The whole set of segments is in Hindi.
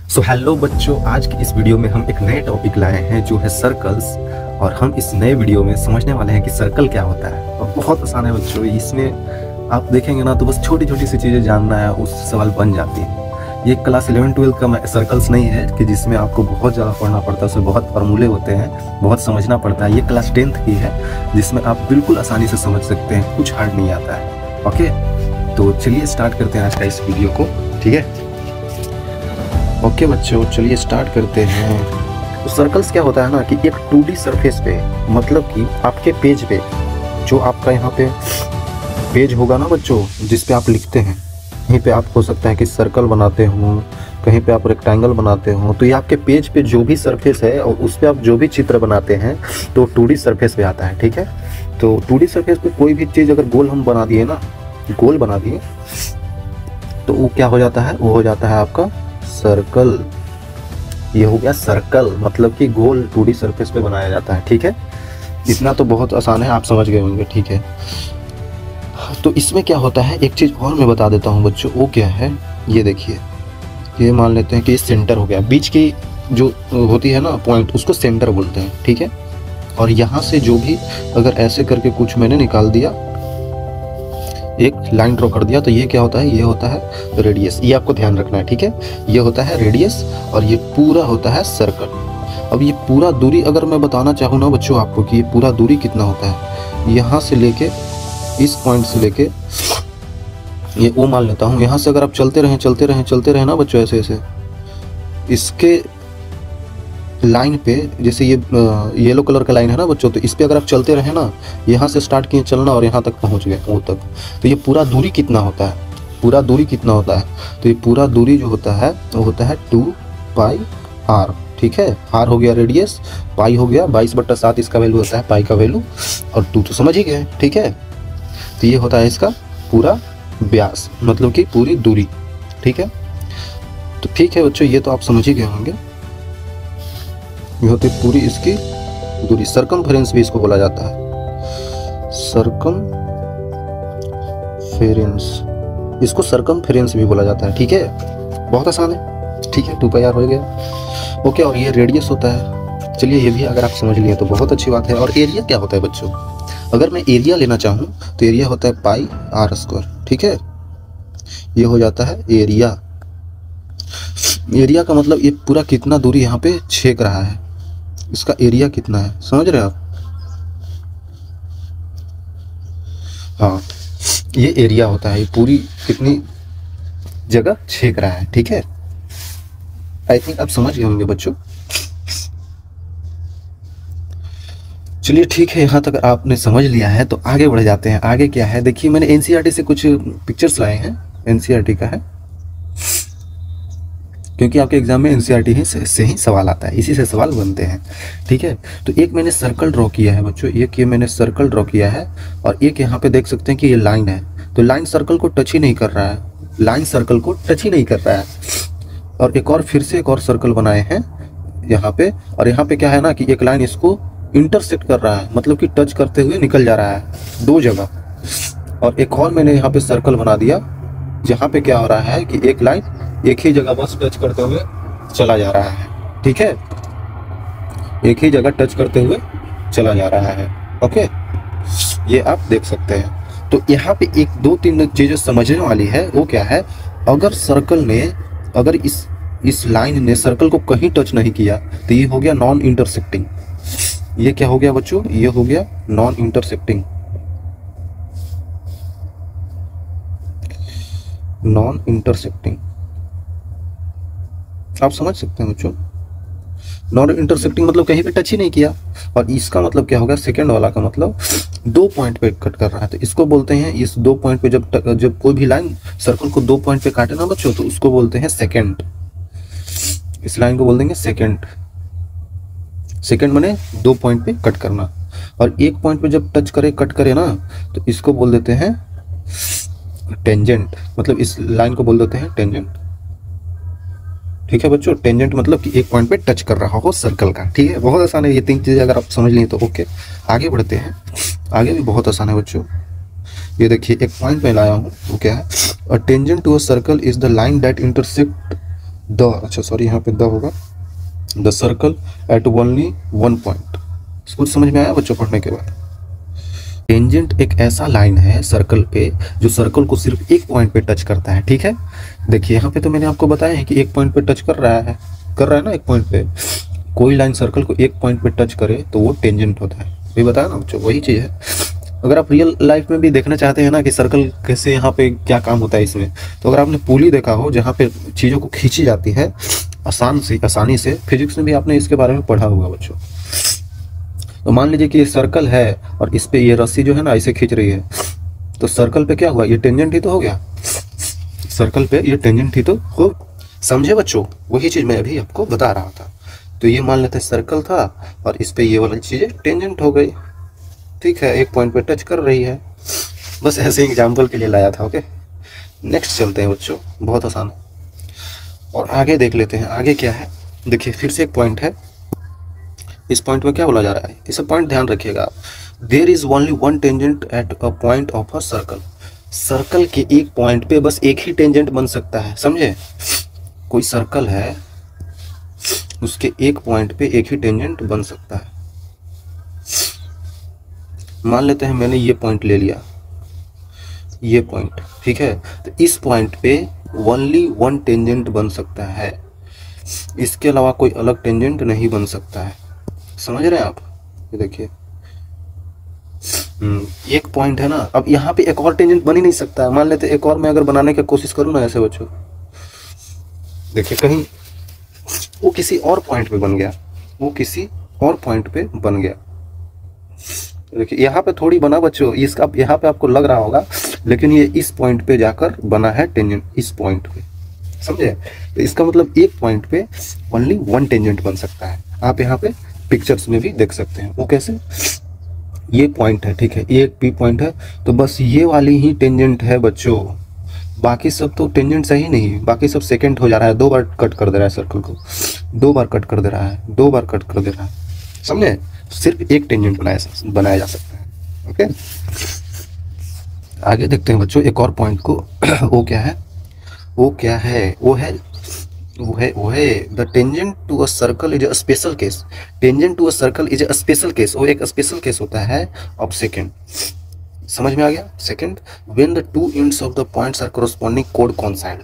सो हेलो बच्चों, आज की इस वीडियो में हम एक नए टॉपिक लाए हैं जो है सर्कल्स। और हम इस नए वीडियो में समझने वाले हैं कि सर्कल क्या होता है। और बहुत आसान है बच्चों, इसमें आप देखेंगे ना तो बस छोटी छोटी सी चीज़ें जानना है, उस सवाल बन जाती है। ये क्लास 11-12 का सर्कल्स नहीं है कि जिसमें आपको बहुत ज़्यादा पढ़ना पड़ता है, उसमें बहुत फार्मूले होते हैं, बहुत समझना पड़ता है। ये क्लास 10th की है जिसमें आप बिल्कुल आसानी से समझ सकते हैं, कुछ हार्ड नहीं आता है। ओके, तो चलिए स्टार्ट करते हैं आज का इस वीडियो को। ठीक है, ओके बच्चों, चलिए स्टार्ट करते हैं। तो सर्कल्स क्या होता है ना कि एक 2D सरफेस पे, मतलब कि आपके पेज पे, जो आपका यहाँ पे पेज होगा ना बच्चों, जिस पे आप लिखते हैं, यहीं पे आप हो सकता है कि सर्कल बनाते हो, कहीं पे आप रेक्टेंगल बनाते हो। तो ये आपके पेज पे जो भी सरफेस है और उस पे आप जो भी चित्र बनाते हैं तो 2D सरफेस पे आता है। ठीक है, तो 2D सरफेस पे कोई भी चीज़ अगर गोल हम बना दिए ना, गोल बना दिए, तो वो क्या हो जाता है, वो हो जाता है आपका सर्कल। ये हो गया सर्कल, मतलब कि गोल 2D सरफेस पे बनाया जाता है। ठीक है, इतना तो बहुत आसान है, आप समझ गए होंगे। ठीक है, तो इसमें क्या होता है, एक चीज़ और मैं बता देता हूँ बच्चों, वो क्या है, ये देखिए, ये मान लेते हैं कि सेंटर हो गया, बीच की जो होती है ना पॉइंट, उसको सेंटर बोलते हैं। ठीक है, और यहाँ से जो भी अगर ऐसे करके कुछ मैंने निकाल दिया, एक लाइन ड्रॉ कर दिया, तो ये क्या होता है, ये होता है रेडियस। ये आपको ध्यान रखना है। ठीक है, ये होता है रेडियस और ये पूरा होता है सर्कल। अब ये पूरा दूरी अगर मैं बताना चाहूँ ना बच्चों आपको कि ये पूरा दूरी कितना होता है, यहाँ से लेके इस पॉइंट से लेके ये ओ मान लेता हूँ, यहाँ से अगर आप चलते रहें ना बच्चों, ऐसे ऐसे इसके लाइन पे, जैसे ये येलो कलर का लाइन है ना बच्चों, तो इस पे अगर आप चलते रहे ना, यहाँ से स्टार्ट किए चलना और यहाँ तक पहुँच गए वो तक, तो ये पूरा दूरी कितना होता है, पूरा दूरी कितना होता है, तो ये पूरा दूरी जो होता है वो होता है 2πr। ठीक है, r हो गया रेडियस, पाई हो गया 22/7 इसका वैल्यू होता है, पाई का वैल्यू, और 2 तो समझ ही गए। ठीक है, तो ये होता है इसका पूरा व्यास, मतलब कि पूरी दूरी। ठीक है, तो ठीक है बच्चों, ये तो आप समझ ही गए होंगे। ये होती पूरी इसकी दूरी। सर्कमफेरेंस भी इसको बोला जाता है, सर्कमफेरेंस, इसको सर्कमफेरेंस भी बोला जाता है। ठीक है, बहुत आसान है। ठीक है, 2πr हो गया। ओके, और ये रेडियस होता है। चलिए, ये भी अगर आप समझ लिए तो बहुत अच्छी बात है। और एरिया क्या होता है बच्चों, अगर मैं एरिया लेना चाहूँ तो एरिया होता है πr²। ठीक है, ये हो जाता है एरिया। एरिया का मतलब ये पूरा कितना दूरी यहाँ पे छेक रहा है, इसका एरिया कितना है, समझ रहे हैं आप। हाँ, ये एरिया होता है, ये पूरी कितनी जगह छेक रहा है। ठीक है, आई थिंक आप समझ गए होंगे बच्चों। चलिए ठीक है, यहाँ तक आपने समझ लिया है तो आगे बढ़ जाते हैं। आगे क्या है, देखिए मैंने एनसीईआरटी से कुछ पिक्चर्स लाए हैं, एनसीईआरटी का है, क्योंकि आपके एग्जाम में एनसीईआरटी से ही सवाल आता है, इसी से सवाल बनते हैं। ठीक है, तो एक मैंने सर्कल ड्रॉ किया है बच्चों, एक ये मैंने सर्कल ड्रॉ किया है, और एक यहाँ पे देख सकते हैं कि ये लाइन है, तो लाइन सर्कल को टच ही नहीं कर रहा है, लाइन सर्कल को टच ही नहीं कर रहा है। और एक और फिर से एक और सर्कल बनाए हैं यहाँ पे, और यहाँ पे क्या है ना कि एक लाइन इसको इंटरसेक्ट कर रहा है, मतलब कि टच करते हुए निकल जा रहा है दो जगह। और एक और मैंने यहाँ पे सर्कल बना दिया, जहाँ पे क्या हो रहा है कि एक लाइन एक ही जगह बस टच करते हुए चला जा रहा है। ठीक है, एक ही जगह टच करते हुए चला जा रहा है। ओके, ये आप देख सकते हैं। तो यहाँ पे एक दो तीन चीजें समझने वाली है। वो क्या है, अगर सर्कल ने, अगर इस लाइन ने सर्कल को कहीं टच नहीं किया तो ये हो गया नॉन इंटरसेक्टिंग। ये क्या हो गया बच्चों, ये हो गया नॉन इंटरसेक्टिंग, नॉन इंटरसेक्टिंग। आप समझ सकते हैं बच्चों, नॉन इंटरसेक्टिंग मतलब कहीं पे टच ही नहीं किया। और इसका मतलब क्या होगा, सेकंड वाला का मतलब दो पॉइंट पे कट कर रहा है, तो इसको बोलते हैं, इस दो पॉइंट पे जब कोई भी लाइन सर्कल को दो पॉइंट पे काटे ना बच्चों, तो उसको बोलते हैं सेकंड। इस लाइन को बोल देंगे सेकंड। सेकंड माने दो पॉइंट पे कट करना, और एक पॉइंट पे जब टच करे, कट करे ना, तो इसको बोल देते हैं टेंजेंट, मतलब इस लाइन को बोल देते हैं टेंजेंट। ठीक है बच्चों, टेंजेंट मतलब कि एक पॉइंट पे टच कर रहा हो सर्कल का। ठीक है, बहुत आसान है, ये तीन चीजें अगर आप समझ लिए तो ओके। आगे बढ़ते हैं, आगे भी बहुत आसान है बच्चों। ये देखिए एक पॉइंट में लाया हूँ, वो क्या है, a tangent to a circle is the line that intersect the, अच्छा सॉरी यहाँ पे द होगा, the circle at only one point. कुछ समझ में आया बच्चों पढ़ने के बाद? टेंजेंट एक ऐसा लाइन है सर्कल पे जो सर्कल को सिर्फ एक पॉइंट पे टच करता है, ठीक है। देखिए यहाँ पे तो मैंने आपको बताया है कि एक पॉइंट पे टच कर रहा है ना, एक पॉइंट पे। कोई लाइन सर्कल को एक पॉइंट पे टच करे तो वो टेंजेंट होता है, ये बताया ना बच्चों, वही चीज़ है। अगर आप रियल लाइफ में भी देखना चाहते हैं ना कि सर्कल कैसे, यहाँ पे क्या काम होता है इसमें, तो अगर आपने पुली देखा हो जहाँ पे चीज़ों को खींची जाती है आसानी से, फिजिक्स में भी आपने इसके बारे में पढ़ा होगा बच्चों। तो मान लीजिए कि ये सर्कल है और इस पे ये रस्सी जो है ना इसे खींच रही है, तो सर्कल पे क्या हुआ, ये टेंजेंट ही तो हो गया, सर्कल पे ये टेंजेंट ही तो हो। समझे बच्चों? वही चीज़ मैं अभी आपको बता रहा था। तो ये मान लेते हैं सर्कल था और इस पे ये वाली चीज़ें टेंजेंट हो गई, ठीक है, एक पॉइंट पे टच कर रही है। बस ऐसे एग्जाम्पल के लिए लाया था। ओके, नेक्स्ट चलते हैं बच्चों, बहुत आसान है और आगे देख लेते हैं आगे क्या है। देखिए फिर से एक पॉइंट है, इस पॉइंट में क्या बोला जा रहा है, इसे पॉइंट ध्यान रखिएगा आप। There is only one tangent at a point of a circle. Circle के एक पॉइंट पे बस एक ही टेंजेंट बन सकता है, समझे? कोई सर्कल है, उसके एक पॉइंट पे एक ही टेंजेंट बन सकता है। मान लेते हैं मैंने ये पॉइंट ले लिया, ये पॉइंट, ठीक है, तो इस पॉइंट पे ओनली वन टेंजेंट बन सकता है, इसके अलावा कोई अलग टेंजेंट नहीं बन सकता है। समझ रहे हैं आप? ये देखिए एक पॉइंट है ना, अब यहाँ पे एक और टेंजेंट बन ही नहीं सकता है। मान लेते एक और मैं अगर बनाने की कोशिश करूँ ना ऐसे बच्चों, देखिए कहीं वो किसी और पॉइंट पे बन गया, वो किसी और पॉइंट पे बन गया। देखिए यहाँ पे थोड़ी बना बच्चों, इसका यहाँ पे आपको लग रहा होगा, लेकिन ये इस पॉइंट पे जाकर बना है टेंजेंट, इस पॉइंट पे, समझे? तो इसका मतलब एक पॉइंट पे ओनली वन टेंजेंट बन सकता है। आप यहाँ पे पिक्चर्स में भी देख सकते हैं। वो कैसे? ये पॉइंट है, ठीक है, ये एक पी पॉइंट है, तो बस ये वाली ही टेंजेंट है बच्चों, बाकी सब तो टेंजेंट सही नहीं, बाकी सब सेकेंड हो जा रहा है, 2 बार कट कर दे रहा है सर्कल को, 2 बार कट कर दे रहा है, 2 बार कट कर दे रहा है, समझे? सिर्फ एक टेंजेंट बनाया जा सकता है। ओके, आगे देखते हैं बच्चों एक और पॉइंट को। वो क्या है, वो है the tangent to a circle is a special case. Tangent to a circle is a special case, वो एक स्पेशल केस होता है ऑफ सेकेंड। समझ में आ गया? Second, when the two ends of the points are corresponding कोड कोइंसाइड।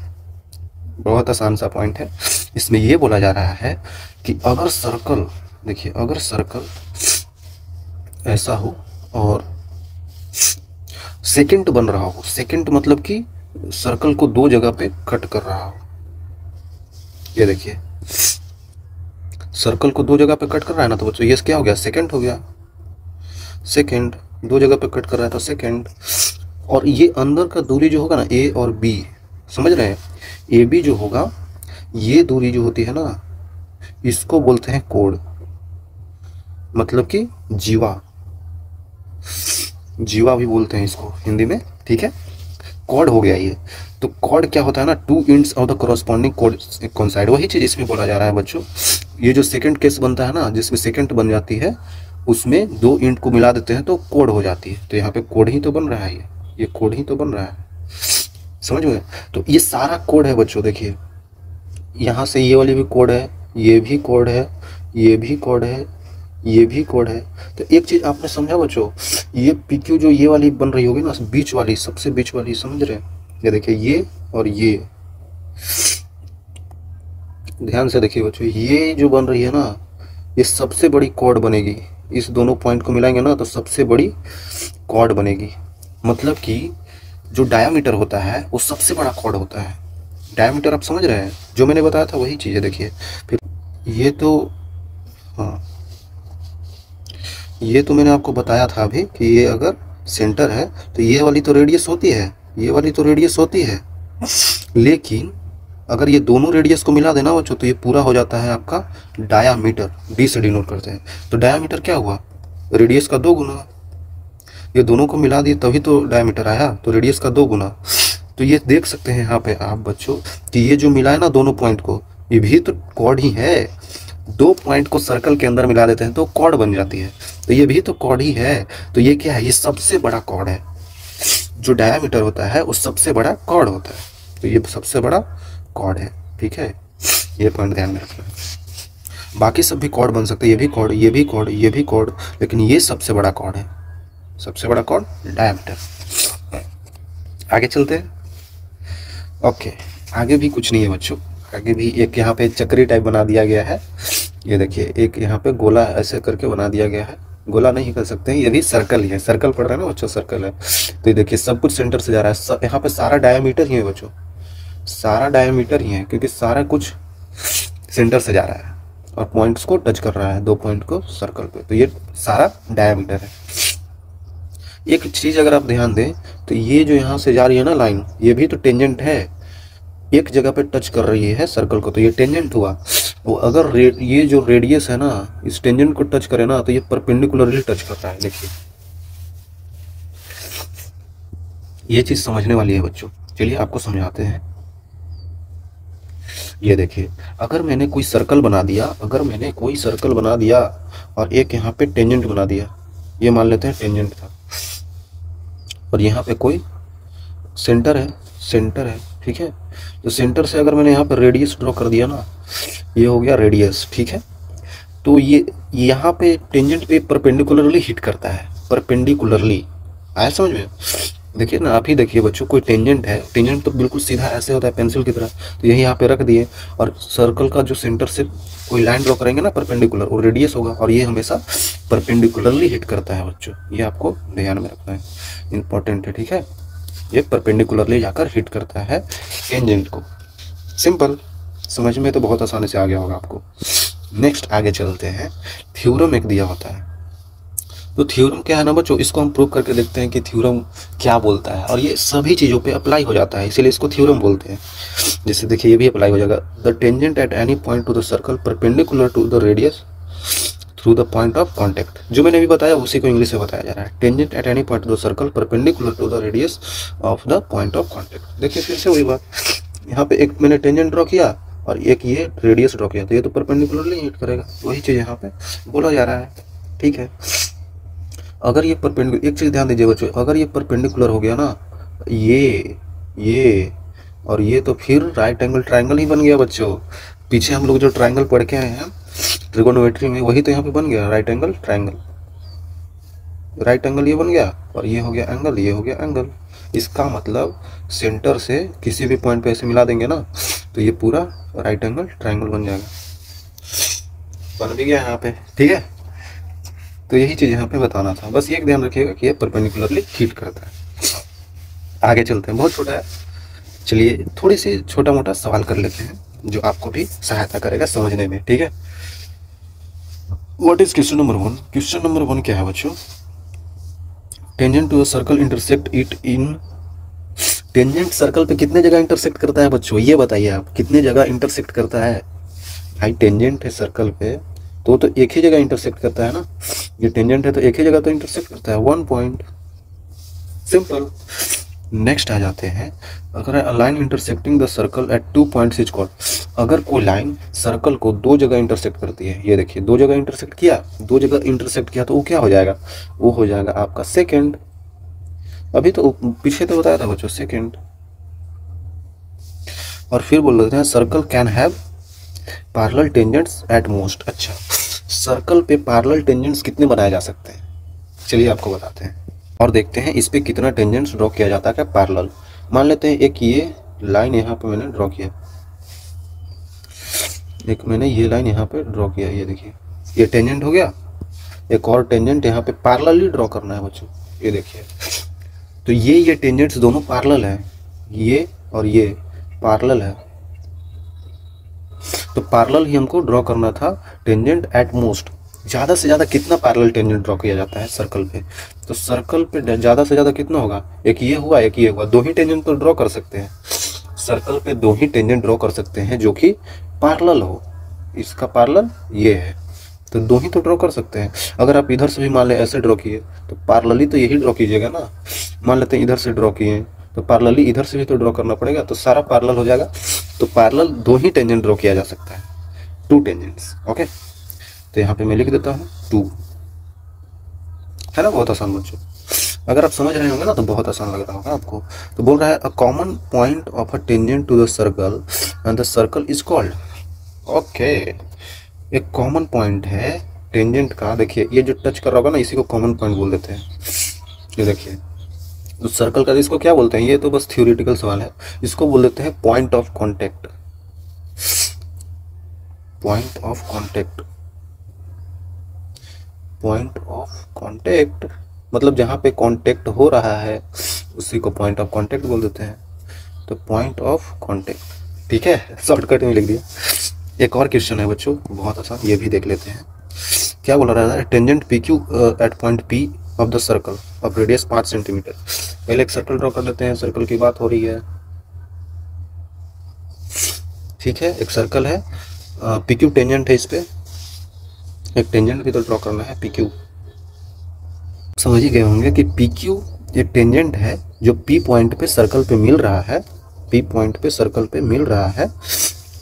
बहुत आसान सा पॉइंट है। इसमें ये बोला जा रहा है कि अगर सर्कल, देखिए अगर सर्कल ऐसा हो और सेकेंड बन रहा हो, सेकेंड मतलब कि सर्कल को 2 जगह पे कट कर रहा हो, ये देखिए सर्कल को 2 जगह पे कट कर रहा है ना, तो बच्चों ये क्या हो गया, सेकेंड हो गया। सेकेंड 2 जगह पे कट कर रहा है तो सेकेंड। और ये अंदर का दूरी जो होगा ना, ए और बी, समझ रहे हैं? ए बी जो होगा, ये दूरी जो होती है ना, इसको बोलते हैं कोड, मतलब कि जीवा, जीवा भी बोलते हैं इसको हिंदी में, ठीक है, कॉर्ड हो गया ये। तो कॉर्ड क्या होता है ना, 2 एंड्स ऑफ द कोरस्पॉन्डिंग कोड कोइंसाइड, वही चीज इसमें बोला जा रहा है बच्चों। ये जो सेकंड केस बनता है ना, जिसमें सेकंड बन जाती है, उसमें 2 एंड को मिला देते हैं तो कोड हो जाती है। तो यहाँ पे कोड ही तो बन रहा है, ये कोड ही तो बन रहा है, समझ में? तो ये सारा कोड है बच्चों। देखिए यहाँ से ये वाली भी कोड है, ये भी कोड है, ये भी कोड है, ये भी कोड है। तो एक चीज आपने समझा बच्चों, ये PQ जो ये वाली बन रही होगी ना, बीच वाली, सबसे बीच वाली, समझ रहे हैं? ये देखिए ये और ये, ध्यान से देखिए बच्चों, ये जो बन रही है ना, ये सबसे बड़ी कॉर्ड बनेगी। इस दोनों पॉइंट को मिलाएंगे ना तो सबसे बड़ी कॉर्ड बनेगी। मतलब कि जो डायामीटर होता है वो सबसे बड़ा कॉर्ड होता है। डायामीटर आप समझ रहे हैं? जो मैंने बताया था वही चीज़ है। देखिए फिर ये तो, हाँ ये तो मैंने आपको बताया था अभी कि ये अगर सेंटर है तो ये वाली तो रेडियस होती है, ये वाली तो रेडियस होती है, लेकिन अगर ये दोनों रेडियस को मिला देना बच्चों तो ये पूरा हो जाता है आपका डायामीटर, डी से डिनोट करते हैं। तो डायामीटर क्या हुआ, रेडियस का 2 गुना। ये दोनों को मिला दिए तभी तो डायामीटर आया, तो रेडियस का 2 गुना। तो ये देख सकते हैं यहाँ पे आप बच्चों कि ये जो मिला है ना दोनों पॉइंट को, ये भी तो कॉर्ड ही है। 2 पॉइंट को सर्कल के अंदर मिला देते हैं तो कॉर्ड बन जाती है, तो ये भी तो कॉर्ड ही है। तो ये क्या है, ये सबसे बड़ा कॉर्ड है। जो डायामीटर होता है वो सबसे बड़ा कॉर्ड होता है, तो ये सबसे बड़ा कॉर्ड है, ठीक है। ये पॉइंट ध्यान में रखना। बाकी सब भी कॉर्ड बन सकते हैं, ये भी कॉर्ड, ये भी कॉर्ड, ये भी कॉर्ड, लेकिन ये सबसे बड़ा कॉर्ड है, सबसे बड़ा कॉर्ड डायमीटर। आगे चलते हैं। ओके, आगे भी कुछ नहीं है बच्चों, आगे भी एक यहाँ पे चक्री टाइप बना दिया गया है। ये देखिए एक यहाँ पे गोला ऐसे करके बना दिया गया है, गोला नहीं कर सकते हैं, ये भी सर्कल ही है, सर्कल पढ़ रहे हैं ना बच्चों, सर्कल है। तो ये देखिए सब कुछ सेंटर से जा रहा है, यहाँ पे सारा डायमीटर ही है बच्चों, सारा डायमीटर ही है, क्योंकि सारा कुछ सेंटर से जा रहा है और पॉइंट्स को टच कर रहा है, 2 पॉइंट को सर्कल पे, तो ये सारा डायमीटर है। एक चीज अगर आप ध्यान दें तो ये जो यहाँ से जा रही है ना लाइन, ये भी तो टेंजेंट है, एक जगह पे टच कर रही है सर्कल को, तो ये टेंजेंट हुआ। वो अगर ये जो रेडियस है ना इस टेंजेंट को टच करे ना तो ये परपेंडिकुलरली टच कर रहा है। देखिए ये चीज समझने वाली है बच्चों, चलिए आपको समझाते हैं। ये देखिए अगर मैंने कोई सर्कल बना दिया, अगर मैंने कोई सर्कल बना दिया और एक यहाँ पे टेंजेंट बना दिया, ये मान लेते हैं टेंजेंट था, और यहाँ पे कोई सेंटर है, सेंटर है, ठीक है। तो सेंटर से अगर मैंने यहाँ पे रेडियस ड्रॉ कर दिया ना, ये हो गया रेडियस, ठीक है। तो ये यहाँ पे टेंजेंट पे परपेंडिकुलरली हिट करता है, परपेंडिकुलरली, आया समझ में। देखिए ना, आप ही देखिए बच्चों, कोई टेंजेंट है, टेंजेंट तो बिल्कुल सीधा ऐसे होता है पेंसिल की तरह, तो यही यहाँ पे रख दिए, और सर्कल का जो सेंटर से कोई लाइन ड्रॉ करेंगे ना परपेंडिकुलर, और रेडियस होगा, और ये हमेशा परपेंडिकुलरली हिट करता है बच्चों, ये आपको ध्यान में रखना है, इंपॉर्टेंट है, ठीक है। ये परपेंडिकुलरली जाकर हिट करता है टेंजेंट को। सिंपल, समझ में तो बहुत आसानी से आ गया होगा आपको। नेक्स्ट आगे चलते हैं, थ्योरम एक दिया होता है, तो थ्योरम क्या है ना बच्चों, इसको हम प्रूव करके देखते हैं कि थ्योरम क्या बोलता है, और ये सभी चीज़ों पे अप्लाई हो जाता है, इसीलिए इसको थ्योरम बोलते हैं। जैसे देखिए ये भी अप्लाई हो जाएगा, the tangent at any point to the circle perpendicular to the radius through the point of contact, जो मैंने अभी बताया उसी को इंग्लिश में बताया जा रहा है। Tangent at any point to the circle perpendicular to the radius of the point of contact. देखिए फिर से वही बात, यहाँ पे एक मैंने टेंजेंट ड्रॉ किया और एक ये रेडियस ड्रॉ किया, तो ये तो परपेंडिकुलरली हिट करेगा, वही चीज़ यहाँ पे बोला जा रहा है, ठीक है। अगर ये परपेंडिकुलर, एक चीज़ ध्यान दीजिए बच्चों, अगर ये परपेंडिकुलर हो गया ना, ये और ये, तो फिर राइट एंगल ट्रायंगल ही बन गया बच्चों। पीछे हम लोग जो ट्रायंगल पढ़ के आए हैं ट्रिगोनोमेट्री में, वही तो यहाँ पे बन गया, right angle triangle, right angle ये बन गया, और ये हो गया एंगल, ये हो गया एंगल। इसका मतलब सेंटर से किसी भी पॉइंट पे ऐसे मिला देंगे ना, तो ये पूरा राइट एंगल ट्रायंगल बन जाएगा, बन भी गया यहाँ पे, ठीक है। तो यही चीज़ यहाँ पे बताना था, बस ये ध्यान रखिएगा कि ये परपेंडिकुलरली हिट करता है। आगे चलते हैं, बहुत छोटा है, चलिए थोड़ी सी छोटा मोटा सवाल कर लेते हैं जो आपको भी सहायता करेगा समझने में, ठीक है। What is question number 1? Question number 1 क्या है बच्चों? Tangent to a circle intersect it in, tangent circle पे कितने जगह इंटरसेक्ट करता है बच्चों, ये बताइए आप, कितने जगह इंटरसेक्ट करता है? भाई टेंजेंट है सर्कल पे तो एक ही जगह इंटरसेक्ट करता है ना, ये टेंजेंट है तो एक ही जगह तो इंटरसेक्ट करता है, 1 पॉइंट, सिंपल। नेक्स्ट आ जाते हैं, अगर a line intersecting the circle eight 2 points is called, अगर कोई लाइन सर्कल को 2 जगह इंटरसेक्ट करती है, ये देखिए 2 जगह इंटरसेक्ट किया, 2 जगह इंटरसेक्ट किया, तो वो क्या हो जाएगा, वो हो जाएगा आपका सेकेंड। अभी तो पीछे तो बताया था बच्चों सेकेंड। और फिर बोल देते हैं circle can have parallel tangents at most. अच्छा, सर्कल पे पैरेलल टेंजेंट्स कितने बनाए जा सकते हैं, चलिए आपको बताते हैं और देखते हैं इस पे कितना टेंजेंट्स ड्रॉ किया जाता है क्या पैरेलल। मान लेते हैं एक ये लाइन यहाँ पे मैंने ड्रॉ किया, एक मैंने ये लाइन यहाँ पे ड्रॉ किया, ये देखिए ये टेंजेंट हो गया, एक और टेंजेंट यहाँ पे पैरेलली ड्रॉ करना है बच्चों, ये देखिए। तो ये टेंजेंट्स दोनों पैरेलल है, ये और ये पैरेलल है, तो पैरेलल ही हमको ड्रॉ करना था टेंजेंट एट मोस्ट। ज़्यादा से ज़्यादा कितना पैरेलल टेंजेंट ड्रॉ किया जाता है सर्कल पे, तो सर्कल पे ज़्यादा से ज़्यादा कितना होगा, एक ये हुआ एक ये हुआ, 2 ही टेंजेंट तो ड्रॉ कर सकते हैं सर्कल पे, 2 ही टेंजेंट ड्रॉ कर सकते हैं जो कि पैरेलल हो, इसका पैरेलल ये है, तो 2 ही तो ड्रॉ कर सकते हैं। अगर आप इधर से भी मान लें ऐसे ड्रॉ किए तो पैरेलली तो यही ड्रॉ कीजिएगा ना, मान लेते हैं इधर से ड्रॉ किए तो पैरेलली इधर से भी तो ड्रॉ करना पड़ेगा, तो सारा पैरेलल हो जाएगा। तो पैरेलल 2 ही टेंजेंट ड्रॉ किया जा सकता है, 2 टेंजेंट्स, ओके। तो यहाँ पे मैं लिख देता हूँ 2, है ना, बहुत आसान बच्चों। अगर आप समझ रहे होंगे ना तो बहुत आसान लग रहा होगा आपको। तो बोल रहा है a common point of a tangent to the circle and the circle is called, okay, एक कॉमन पॉइंट है टेंजेंट का। देखिए ये जो टच कर रहा होगा ना, इसी को कॉमन पॉइंट बोल देते हैं। ये देखिए, तो सर्कल का इसको क्या बोलते हैं, ये तो बस थ्योरेटिकल सवाल है। इसको बोल देते हैं point of contact. Point of contact, point of contact मतलब जहाँ पे कांटेक्ट हो रहा है उसी को पॉइंट ऑफ कांटेक्ट बोल देते हैं। तो पॉइंट ऑफ कांटेक्ट, ठीक है, शॉर्टकट में लिख दिया। एक और क्वेश्चन है बच्चों, बहुत आसान, ये भी देख लेते हैं। क्या बोल रहा है, tangent p q at point p of the circle of radius 5 centimetre. पहले एक सर्कल ड्रॉ कर लेते हैं, सर्कल की बात हो रही है, ठीक है। एक सर्कल है, पी क्यू टेंजेंट है, इस पे एक टेंजेंट भी तो ड्रॉ करना है, पी क्यू। समझ ही गए होंगे कि पी क्यू एक टेंजेंट है जो पी पॉइंट पे सर्कल पे मिल रहा है, पी पॉइंट पे सर्कल पे मिल रहा है,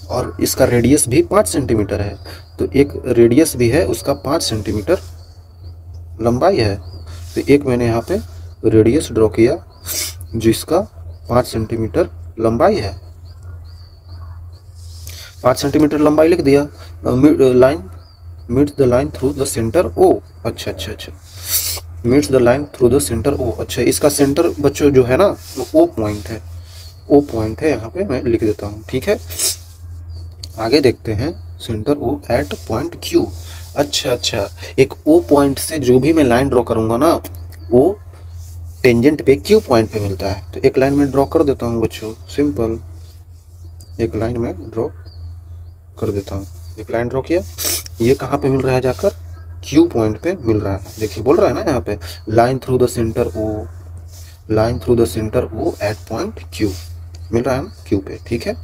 और इसका रेडियस भी 5 सेंटीमीटर है। तो एक रेडियस भी है उसका 5 सेंटीमीटर लंबाई है। तो एक मैंने यहाँ पे रेडियस ड्रॉ किया जिसका 5 सेंटीमीटर लंबाई है, 5 सेंटीमीटर लंबाई लिख दिया। Line meets the line through the centre o. अच्छा अच्छा अच्छा, meets the line through the centre o. अच्छा, इसका सेंटर बच्चों जो है ना वो ओ पॉइंट है, ओ पॉइंट है, यहाँ पे मैं लिख देता हूँ, ठीक है। आगे देखते हैं, centre O at point Q. अच्छा अच्छा, एक ओ पॉइंट से जो भी मैं लाइन ड्रॉ करूंगा ना वो टेंजेंट पे क्यू पॉइंट पे मिलता है। तो एक लाइन में ड्रॉ कर देता हूँ बच्चों, सिंपल, एक लाइन में ड्रॉ कर देता हूँ। एक लाइन ड्रॉ किया, ये कहाँ पे मिल रहा है, जाकर क्यू पॉइंट पे मिल रहा है। देखिए बोल रहा है ना यहाँ पे line through the centre O, line through the centre O at point Q, मिल रहा है ना क्यू पे, ठीक है।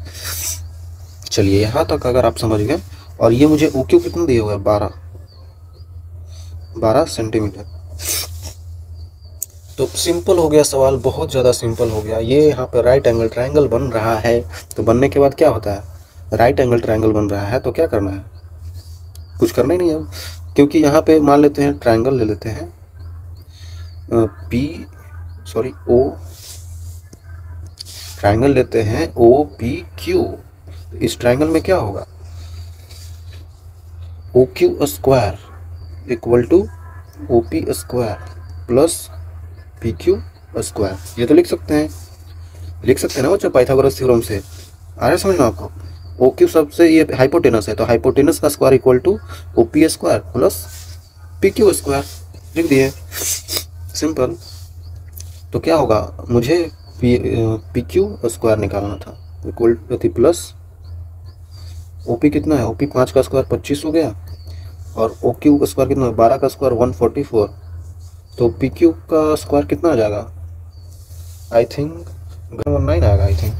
चलिए यहाँ तक अगर आप समझ गए, और ये मुझे ओ क्यू कितना दिया हुआ है, 12 सेंटीमीटर। तो सिंपल हो गया सवाल, बहुत ज़्यादा सिंपल हो गया। ये यहाँ पे राइट एंगल ट्रायंगल बन रहा है, तो बनने के बाद क्या होता है, राइट एंगल ट्रायंगल बन रहा है तो क्या करना है, कुछ करना ही नहीं है, क्योंकि यहाँ पे मान लेते हैं ट्रायंगल ले लेते हैं ओ, ट्रायंगल लेते हैं ओ पी क्यू। इस ट्रायंगल में क्या होगा, O Q square equal to O P square plus P Q square. ये तो लिख सकते हैं ना बच्चों, पाइथागोरस थ्योरम से। आ रहा है समझ में आपको, ओ क्यू सबसे ये हाइपोटेनस है, तो हाइपोटेनस का square equal to O P square plus P Q square, लिख दिए, सिंपल। तो क्या होगा, मुझे पी क्यू स्क्वायर निकालना था, equal to plus O P कितना है, ओ पी 5 का स्क्वायर 25 हो गया, और ओ क्यू स्क्वायर कितना है, 12 का स्क्वायर 144। तो पी क्यू का स्क्वायर कितना आ जाएगा, आई थिंक 119 आएगा, आई थिंक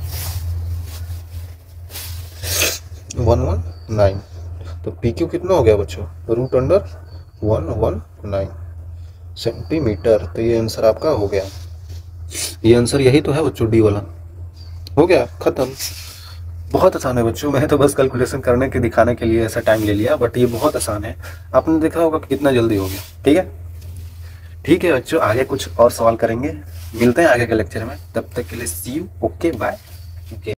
119। तो पी क्यू कितना हो गया बच्चों, √119 सेंटीमीटर। तो ये आंसर आपका हो गया, ये आंसर यही तो है बच्चों, डी वाला। हो गया, खत्म। बहुत आसान है बच्चों, मैं तो बस कैलकुलेशन करने के दिखाने के लिए ऐसा टाइम ले लिया, बट ये बहुत आसान है। आपने देखा होगा कि कितना जल्दी हो गया, ठीक है। ठीक है बच्चों, आगे कुछ और सवाल करेंगे, मिलते हैं आगे के लेक्चर में, तब तक के लिए सी यू, ओके बाय।